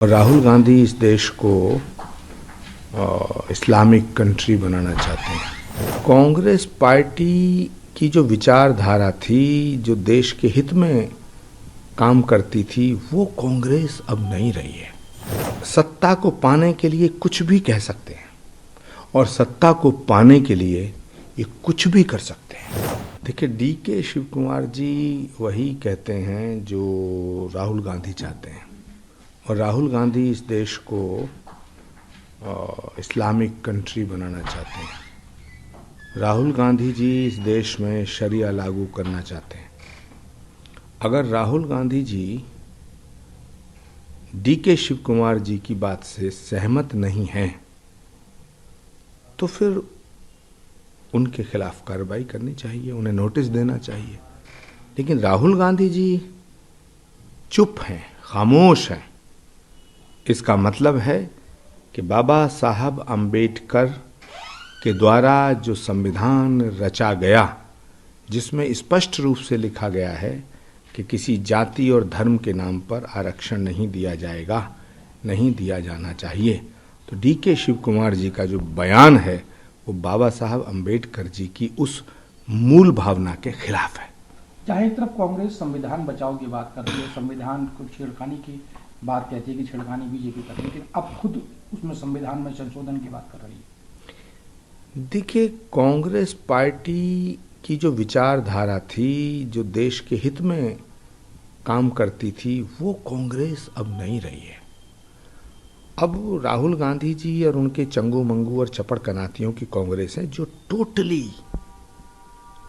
राहुल गांधी इस देश को इस्लामिक कंट्री बनाना चाहते हैं। कांग्रेस पार्टी की जो विचारधारा थी, जो देश के हित में काम करती थी, वो कांग्रेस अब नहीं रही है। सत्ता को पाने के लिए कुछ भी कह सकते हैं और सत्ता को पाने के लिए ये कुछ भी कर सकते हैं। देखिए, DK शिव कुमार जी वही कहते हैं जो राहुल गांधी चाहते हैं, और राहुल गांधी इस देश को इस्लामिक कंट्री बनाना चाहते हैं। राहुल गांधी जी इस देश में शरिया लागू करना चाहते हैं। अगर राहुल गांधी जी DK शिव कुमार जी की बात से सहमत नहीं हैं, तो फिर उनके खिलाफ कार्रवाई करनी चाहिए, उन्हें नोटिस देना चाहिए। लेकिन राहुल गांधी जी चुप हैं, खामोश हैं। इसका मतलब है कि बाबा साहब अम्बेडकर के द्वारा जो संविधान रचा गया, जिसमें स्पष्ट रूप से लिखा गया है कि किसी जाति और धर्म के नाम पर आरक्षण नहीं दिया जाएगा, नहीं दिया जाना चाहिए, तो DK शिव कुमार जी का जो बयान है वो बाबा साहब अम्बेडकर जी की उस मूल भावना के खिलाफ है। चाहे एक तरफ कांग्रेस संविधान बचाओ की बात कर रही है, संविधान को छेड़खानी की बात कहती है कि छेड़खानी बीजेपी कर रही है, लेकिन अब खुद उसमें संविधान में संशोधन की बात कर रही है। देखिए, कांग्रेस पार्टी की जो विचारधारा थी, जो देश के हित में काम करती थी, वो कांग्रेस अब नहीं रही है। अब राहुल गांधी जी और उनके चंगू मंगू और चपड़ कनातियों की कांग्रेस है, जो टोटली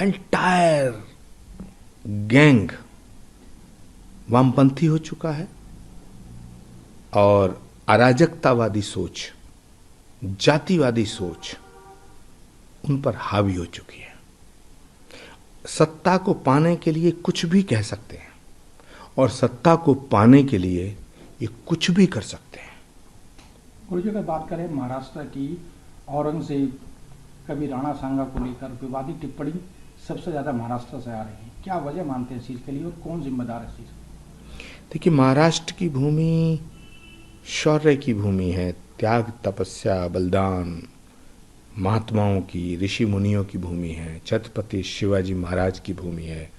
एंटायर गैंग वामपंथी हो चुका है और अराजकतावादी सोच, जातिवादी सोच उन पर हावी हो चुकी है। सत्ता को पाने के लिए कुछ भी कह सकते हैं और सत्ता को पाने के लिए ये कुछ भी कर सकते हैं। गुरुजी, अगर बात करें महाराष्ट्र की, औरंगजेब, कभी राणा सांगा को लेकर विवादित टिप्पणी सबसे ज्यादा महाराष्ट्र से आ रही है, क्या वजह मानते हैं इस चीज के लिए और कौन जिम्मेदार है इस चीज? देखिए, महाराष्ट्र की भूमि शौर्य की भूमि है, त्याग, तपस्या, बलिदान, महात्माओं की, ऋषि मुनियों की भूमि है, छत्रपति शिवाजी महाराज की भूमि है,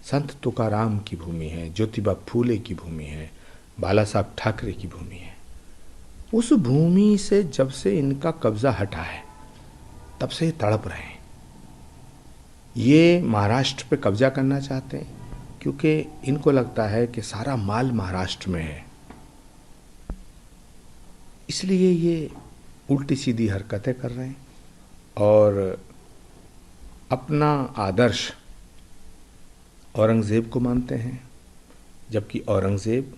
संत तुकाराम की भूमि है, ज्योतिबा फूले की भूमि है, बाला साहब ठाकरे की भूमि है। उस भूमि से जब से इनका कब्जा हटा है, तब से ये तड़प रहे हैं। ये महाराष्ट्र पे कब्जा करना चाहते हैं क्योंकि इनको लगता है कि सारा माल महाराष्ट्र में है, इसलिए ये उल्टी सीधी हरकतें कर रहे हैं और अपना आदर्श औरंगजेब को मानते हैं, जबकि औरंगजेब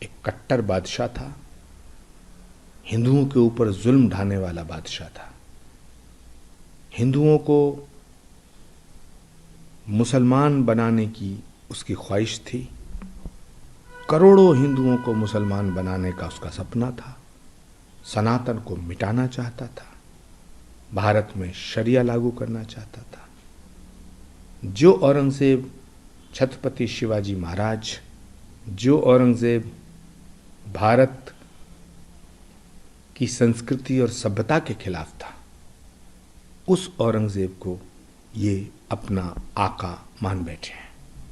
एक कट्टर बादशाह था, हिंदुओं के ऊपर जुल्म ढाने वाला बादशाह था। हिंदुओं को मुसलमान बनाने की उसकी ख्वाहिश थी, करोड़ों हिंदुओं को मुसलमान बनाने का उसका सपना था, सनातन को मिटाना चाहता था, भारत में शरिया लागू करना चाहता था। जो औरंगजेब छत्रपति शिवाजी महाराज, जो औरंगजेब भारत की संस्कृति और सभ्यता के खिलाफ था, उस औरंगजेब को ये अपना आका मान बैठे हैं।